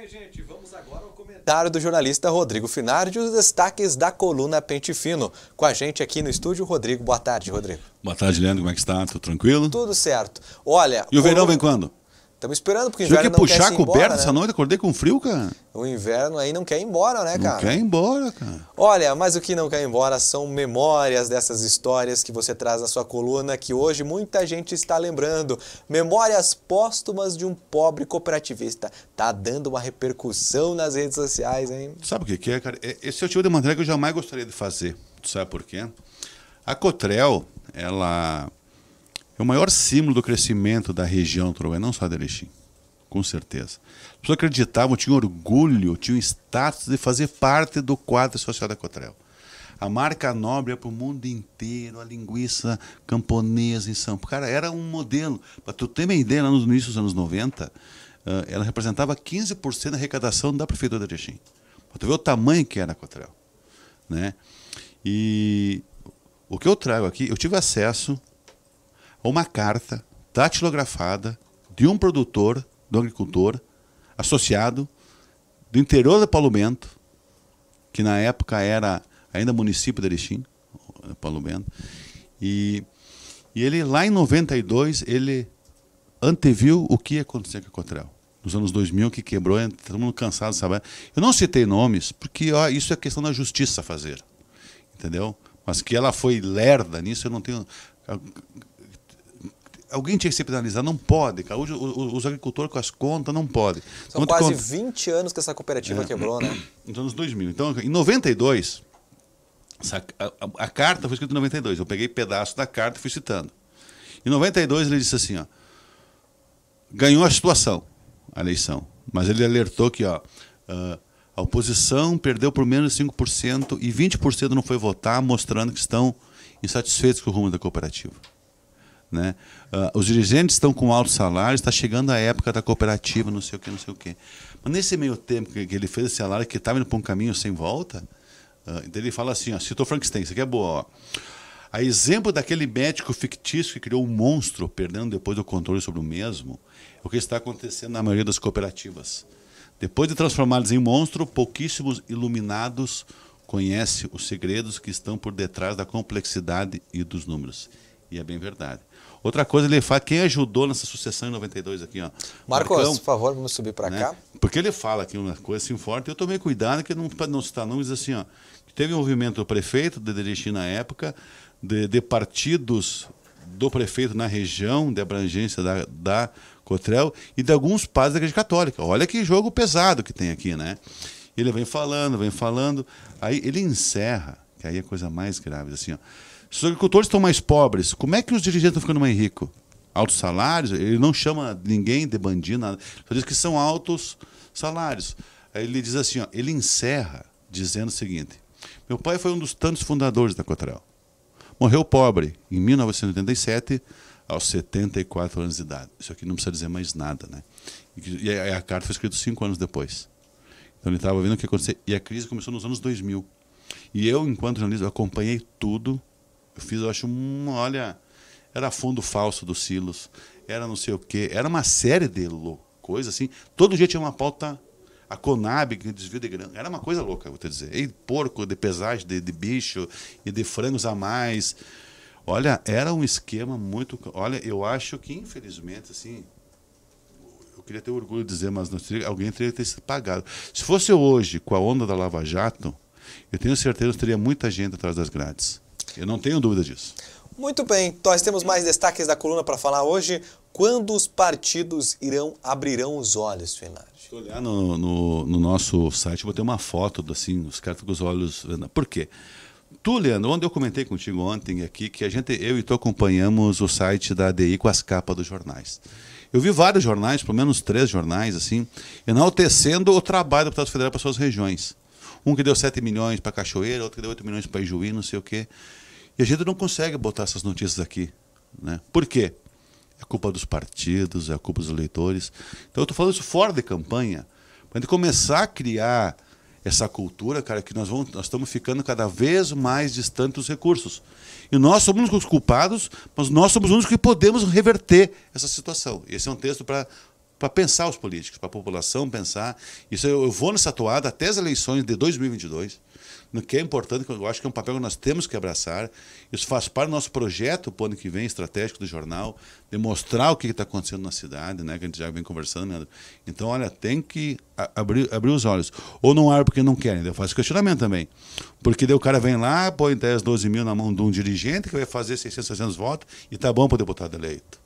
bem, gente, vamos agora ao comentário do jornalista Rodrigo Finardi, os destaques da coluna Pente Fino. Com a gente aqui no estúdio, Rodrigo. Boa tarde, Rodrigo. Boa tarde, Leandro. Como é que está? Tudo tranquilo? Tudo certo. Olha... E o verão vem quando? Estamos esperando, porque o inverno não quer se ir embora, puxar a coberta essa noite, acordei com frio, cara. O inverno aí não quer ir embora, né, cara? Não quer ir embora, cara. Olha, mas o que não quer ir embora são memórias dessas histórias que você traz na sua coluna, que hoje muita gente está lembrando. Memórias póstumas de um pobre cooperativista. Tá dando uma repercussão nas redes sociais, hein? Sabe o que é, cara? Esse é o tipo de matéria que eu jamais gostaria de fazer. Tu sabe por quê? A Cotrel, ela... é o maior símbolo do crescimento da região, não só de Erechim, com certeza. As pessoas acreditavam, tinham orgulho, tinham status de fazer parte do quadro social da Cotrel. A marca nobre é para o mundo inteiro, a linguiça camponesa em São Paulo. Cara, era um modelo. Para tu ter uma ideia, lá no início dos anos 90, ela representava 15% da arrecadação da prefeitura de Erechim. Para tu ver o tamanho que era a Cotrel, né? E o que eu trago aqui, eu tive acesso uma carta datilografada de um produtor, do agricultor, associado, do interior de Paulo Bento, que na época era ainda município de Erechim, Paulo Bento, e ele lá em 92, ele anteviu o que ia acontecer com a Cotrel. Nos anos 2000, que quebrou, todo mundo cansado de saber. Eu não citei nomes, porque isso é questão da justiça fazer, entendeu? Mas que ela foi lerda nisso, eu não tenho... Alguém tinha que ser penalizado, não pode, cara. Hoje os agricultores com as contas não podem. São quase 20 anos que essa cooperativa quebrou, né? Nos anos 2000. Então, em 92, a carta foi escrita em 92. Eu peguei pedaço da carta e fui citando. Em 92 ele disse assim, ó, ganhou a situação, a eleição, mas ele alertou que ó, a oposição perdeu por menos de 5% e 20% não foi votar, mostrando que estão insatisfeitos com o rumo da cooperativa. Né? Os dirigentes estão com altos salários, está chegando a época da cooperativa, não sei o que, não sei o que. Mas nesse meio tempo que ele fez esse salário, que estava indo para um caminho sem volta, ele fala assim, ó, citou Frankenstein, isso aqui é boa. Ó. A exemplo daquele médico fictício que criou um monstro, perdendo depois o controle sobre o mesmo, é o que está acontecendo na maioria das cooperativas. Depois de transformá-los em monstro, pouquíssimos iluminados conhecem os segredos que estão por detrás da complexidade e dos números. E é bem verdade. Outra coisa, ele fala, quem ajudou nessa sucessão em 92 aqui, ó. Marcos, por favor, vamos subir para cá. Porque ele fala aqui uma coisa assim forte, eu tomei cuidado, que para não citar nomes, assim, ó, que teve um movimento do prefeito de Erechim na época, de partidos do prefeito na região de abrangência da Cotrel e de alguns padres da Igreja Católica. Olha que jogo pesado que tem aqui, né? Ele vem falando, aí ele encerra, que aí é a coisa mais grave, assim, ó. Se os agricultores estão mais pobres, como é que os dirigentes estão ficando mais ricos? Altos salários? Ele não chama ninguém de bandido, nada. Só diz que são altos salários. Aí ele diz assim, ó, ele encerra dizendo o seguinte, meu pai foi um dos tantos fundadores da Cotrel. Morreu pobre em 1987, aos 74 anos de idade. Isso aqui não precisa dizer mais nada, né? E a carta foi escrita 5 anos depois. Então ele estava vendo o que aconteceu. E a crise começou nos anos 2000. E eu, enquanto jornalista, eu acompanhei tudo. Eu fiz, eu acho, olha, era fundo falso dos silos, era não sei o quê, era uma série de coisas assim. Todo dia tinha uma pauta, a Conab, desvio de grana, era uma coisa louca, vou te dizer. E porco, de pesagem de bicho e de frangos a mais. Olha, era um esquema muito... Olha, eu acho que, infelizmente, assim, eu queria ter orgulho de dizer, mas não teria, alguém teria que ter sido pagado. Se fosse hoje, com a onda da Lava Jato, eu tenho certeza que teria muita gente atrás das grades. Eu não tenho dúvida disso. Muito bem, nós temos mais destaques da coluna para falar hoje. Quando os partidos abrirão os olhos, Finardi? Estou olhando no nosso site, vou ter uma foto, assim, os caras com os olhos... Por quê? Tu, Leandro, onde eu comentei contigo ontem aqui, que eu e tu acompanhamos o site da ADI com as capas dos jornais. Eu vi vários jornais, pelo menos 3 jornais, assim, enaltecendo o trabalho do deputado federal para suas regiões. Um que deu 7 milhões para Cachoeira, outro que deu 8 milhões para Ijuí, não sei o quê. E a gente não consegue botar essas notícias aqui, né? Por quê? É culpa dos partidos, é culpa dos eleitores. Então eu estou falando isso fora de campanha, para a gente começar a criar essa cultura, cara, que nós estamos ficando cada vez mais distantes dos recursos. E nós somos os culpados, mas nós somos os únicos que podemos reverter essa situação. Esse é um texto para para pensar os políticos, para a população pensar. Isso eu vou nessa toada até as eleições de 2022, no que é importante, que eu acho que é um papel que nós temos que abraçar. Isso faz parte do nosso projeto para o ano que vem, estratégico do jornal, demonstrar o que está acontecendo na cidade, né, que a gente já vem conversando, Leandro. Então, olha, tem que abrir os olhos. Ou não abre porque não querem, eu faço questionamento também. Porque daí o cara vem lá, põe 10, 12 mil na mão de um dirigente que vai fazer 600, 700 votos e tá bom para o deputado eleito.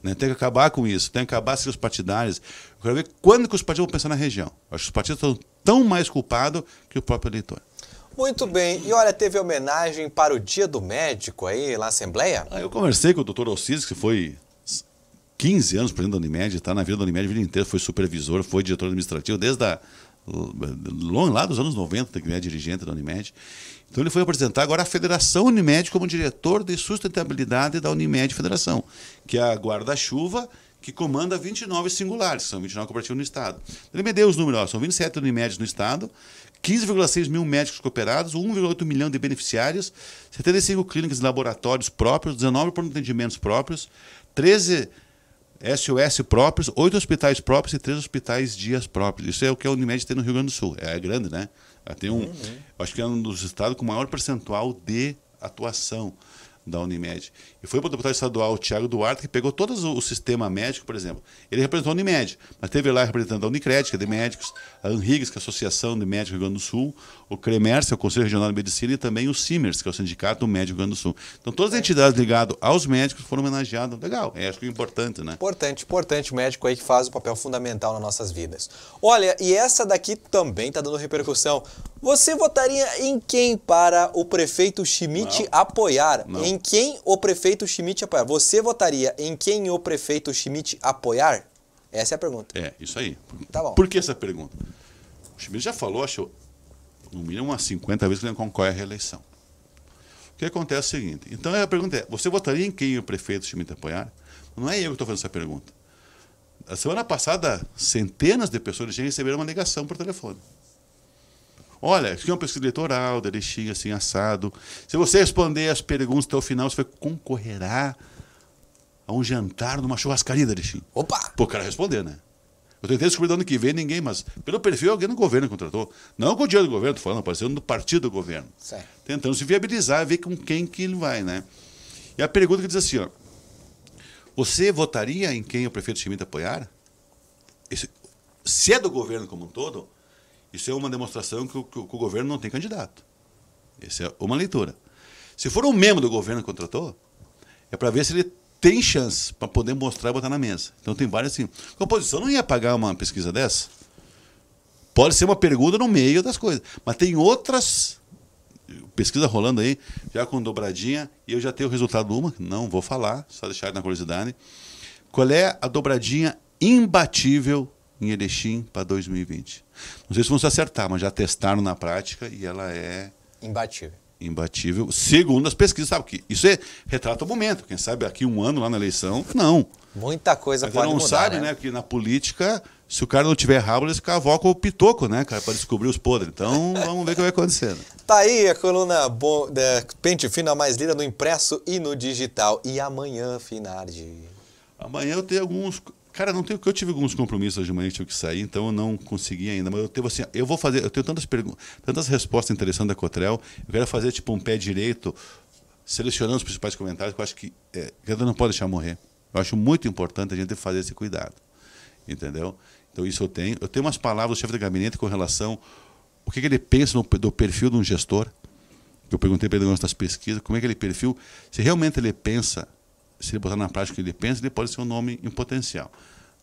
Né? Tem que acabar com isso, tem que acabar com os partidários. Eu quero ver quando que os partidos vão pensar na região. Eu acho que os partidos estão tão mais culpados que o próprio eleitor. Muito bem. E olha, teve homenagem para o Dia do Médico aí na Assembleia? Eu conversei com o doutor Alcides, que foi 15 anos presidente da Unimed, está na vida da Unimed a vida inteira, foi supervisor, foi diretor administrativo desde lá dos anos 90, que é dirigente da Unimed. Então ele foi apresentar agora a Federação Unimed como diretor de sustentabilidade da Unimed Federação, que é a guarda-chuva que comanda 29 singulares, que são 29 cooperativas no Estado. Ele me deu os números, ó, são 27 Unimedes no Estado, 15,6 mil médicos cooperados, 1,8 milhão de beneficiários, 75 clínicas e laboratórios próprios, 19 atendimentos próprios, 13 SOS próprios, 8 hospitais próprios e 3 hospitais dias próprios. Isso é o que a Unimed tem no Rio Grande do Sul. É grande, né? Tem acho que é um dos estados com maior percentual de atuação da Unimed. E foi para o deputado estadual, o Thiago Duarte, que pegou todo o sistema médico, por exemplo. Ele representou a Unimed, mas teve lá representando a Unicred, que é de médicos, a Anrigas, que é a Associação de Médicos do Rio Grande do Sul, o CREMERS, que é o Conselho Regional de Medicina, e também o CIMERS, que é o Sindicato do Médico do Rio Grande do Sul. Então todas as entidades ligadas aos médicos foram homenageadas. Legal, acho que é importante, né? Importante o médico aí que faz o papel fundamental nas nossas vidas. Olha, e essa daqui também está dando repercussão. Você votaria em quem para o prefeito Schmidt apoiar? Não. Em quem o prefeito Schmidt apoiar? Você votaria em quem o prefeito Schmidt apoiar? Essa é a pergunta. É, isso aí. Tá bom. Por que essa pergunta? O Schmidt já falou, acho, no mínimo umas 50 vezes que ele não concorre à reeleição. O que acontece é o seguinte, então a pergunta é, você votaria em quem o prefeito Schmidt apoiar? Não é eu que estou fazendo essa pergunta. A semana passada, centenas de pessoas já receberam uma ligação por telefone. Olha, isso aqui é uma pesquisa eleitoral, da Erechim, assim, assado. Se você responder as perguntas até o final, você concorrerá a um jantar numa churrascaria da Erechim. Opa! Pô, o cara responder, né? Eu tentei descobrir do ano que vem ninguém, mas pelo perfil alguém no governo contratou. Não com o dinheiro do governo, estou falando, apareceu no partido do governo. Certo. Tentando se viabilizar, ver com quem que ele vai, né? E a pergunta que diz assim, ó. Você votaria em quem o prefeito Schmidt apoiar? Se é do governo como um todo, isso é uma demonstração que o governo não tem candidato. Essa é uma leitura. Se for um membro do governo que contratou, é para ver se ele tem chance para poder mostrar e botar na mesa. Então tem várias assim. A oposição não ia pagar uma pesquisa dessa? Pode ser uma pergunta no meio das coisas. Mas tem outras pesquisas rolando aí, já com dobradinha, e eu já tenho o resultado de uma, não vou falar, só deixar na curiosidade. Qual é a dobradinha imbatível em Erechim para 2020? Não sei se vão se acertar, mas já testaram na prática e ela é imbatível, segundo as pesquisas, sabe? Que isso retrata o momento. Quem sabe daqui um ano lá na eleição, não. Muita coisa pode mudar, não sabe, né? Porque na política, se o cara não tiver rabo, eles cavocam o pitoco, né, cara, para descobrir os podres. Então, vamos ver o que vai acontecer. Tá aí a coluna Pente Fino, a mais lida no impresso e no digital. E amanhã, Finardi? Amanhã eu tenho alguns... Cara, não tenho, eu tive alguns compromissos hoje de manhã, tive que sair, então eu não consegui ainda. Mas eu tenho assim, eu tenho tantas perguntas, tantas respostas interessantes da Cotrel. Eu quero fazer tipo um pé direito, selecionando os principais comentários, que eu acho que cada não pode deixar morrer. Eu acho muito importante a gente fazer esse cuidado. Entendeu? Então isso eu tenho. Eu tenho umas palavras do chefe de gabinete com relação o que ele pensa do perfil de um gestor. Eu perguntei para ele nas pesquisas, como é que ele perfil, se realmente ele pensa, se ele botar na prática o que ele pensa, ele pode ser um nome em potencial.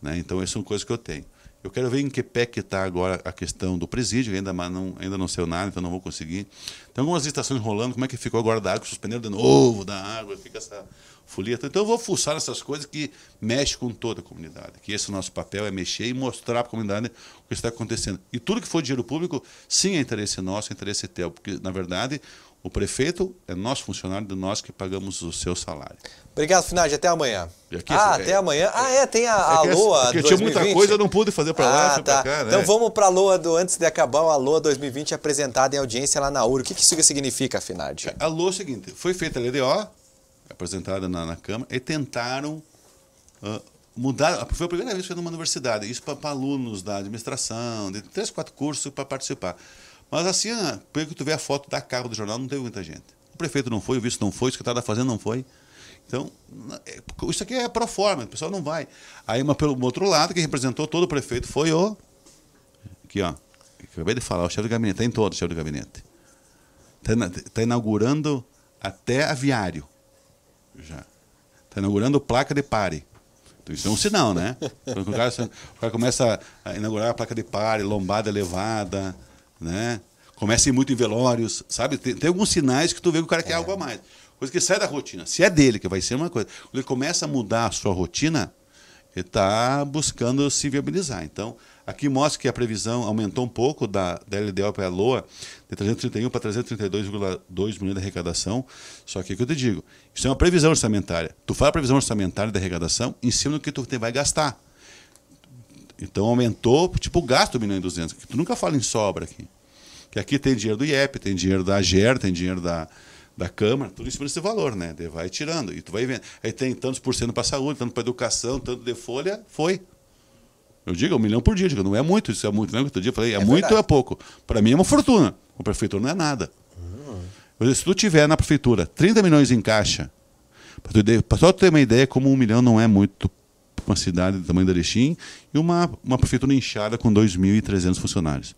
Né? Então, essas são coisas que eu tenho. Eu quero ver em que pé que está agora a questão do presídio, ainda não sei nada, então não vou conseguir. Tem algumas licitações rolando, como é que ficou agora da água, suspenderam de novo da água, fica essa folia. Então, eu vou fuçar nessas coisas que mexem com toda a comunidade. Que esse nosso papel é mexer e mostrar para a comunidade o que está acontecendo. E tudo que for dinheiro público, sim, é interesse nosso, é interesse teu, porque, na verdade, o prefeito é nosso funcionário, de nós que pagamos o seu salário. Obrigado, Finardi. Até amanhã. Até amanhã. Tem a LOA 2020. Porque tinha muita coisa, eu não pude fazer para lá, tá. Pra cá, né? Então vamos para a LOA antes de acabar, a LOA 2020 apresentada em audiência lá na URO. O que isso significa, Finardi? A LOA é o seguinte, foi feita a LDO, apresentada na Câmara, e tentaram mudar. Foi a primeira vez que eu fui numa universidade. Isso para alunos da administração, de 3, 4 cursos para participar. Mas assim, pelo que tu vê a foto da capa do jornal, não teve muita gente. O prefeito não foi, o vice não foi, o secretário da Fazenda não foi. Então, isso aqui é pro forma, o pessoal não vai. Aí, pelo outro lado, quem representou todo o prefeito foi o... Aqui, ó. Acabei de falar, o chefe de gabinete. Tem todo o chefe de gabinete. Está inaugurando até aviário. Já. Está inaugurando placa de pare. Então, isso é um sinal, né? Quando o cara começa a inaugurar a placa de pare, lombada elevada, né? Começa a ir muito em velórios, sabe? Tem alguns sinais que tu vê que o cara quer algo a mais. Coisa que sai da rotina. Se é dele, que vai ser uma coisa. Quando ele começa a mudar a sua rotina, ele está buscando se viabilizar. Então, aqui mostra que a previsão aumentou um pouco da LDO para a LOA, de 331 para 332,2 milhões de arrecadação. Só que é o que eu te digo, isso é uma previsão orçamentária. Tu faz a previsão orçamentária da arrecadação em cima do que tu vai gastar. Então, aumentou tipo o gasto 1 milhão e 200, que tu nunca fala em sobra aqui. Que aqui tem dinheiro do IEP, tem dinheiro da AGER, tem dinheiro da Câmara, tudo em cima desse valor, né? Vai tirando, e tu vai vendo. Aí tem tantos por cento para a saúde, tanto para a educação, tanto de folha, foi. Eu digo 1 milhão por dia, digo, não é muito, isso é muito, né? Outro dia eu falei, é muito ou é pouco? Para mim é uma fortuna, a prefeitura não é nada. Se tu tiver na prefeitura 30 milhões em caixa, para só tu ter uma ideia como 1 milhão não é muito para uma cidade do tamanho da Erechim e uma prefeitura inchada com 2.300 funcionários.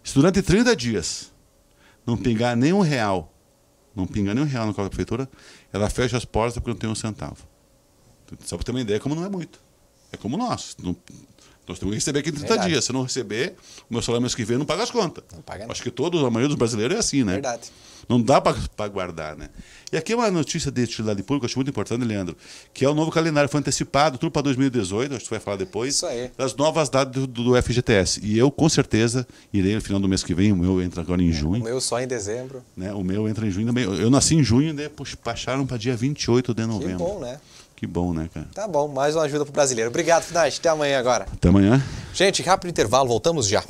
Se durante 30 dias não pingar nem um real, no colo da prefeitura, ela fecha as portas porque não tem um centavo. Só para ter uma ideia, como não é muito. É como nós. Nós temos que receber aqui em 30 dias. Se não receber, o meu salário mês que vem não paga as contas. Não paga nada. Acho que a maioria dos brasileiros é assim, né? Verdade. Não dá para guardar, né? E aqui uma notícia de utilidade pública, eu acho muito importante, Leandro, que é o novo calendário, foi antecipado, tudo para 2018, acho que tu vai falar depois, Isso aí. das novas datas do FGTS. E eu, com certeza, irei no final do mês que vem, o meu entra agora em junho. O meu só em dezembro. Né? O meu entra em junho também. Eu nasci em junho, né? Baixaram para dia 28 de novembro. Que bom, né? Que bom, né, cara? Tá bom, mais uma ajuda pro brasileiro. Obrigado, Finais. Até amanhã agora. Até amanhã. Gente, rápido intervalo, voltamos já.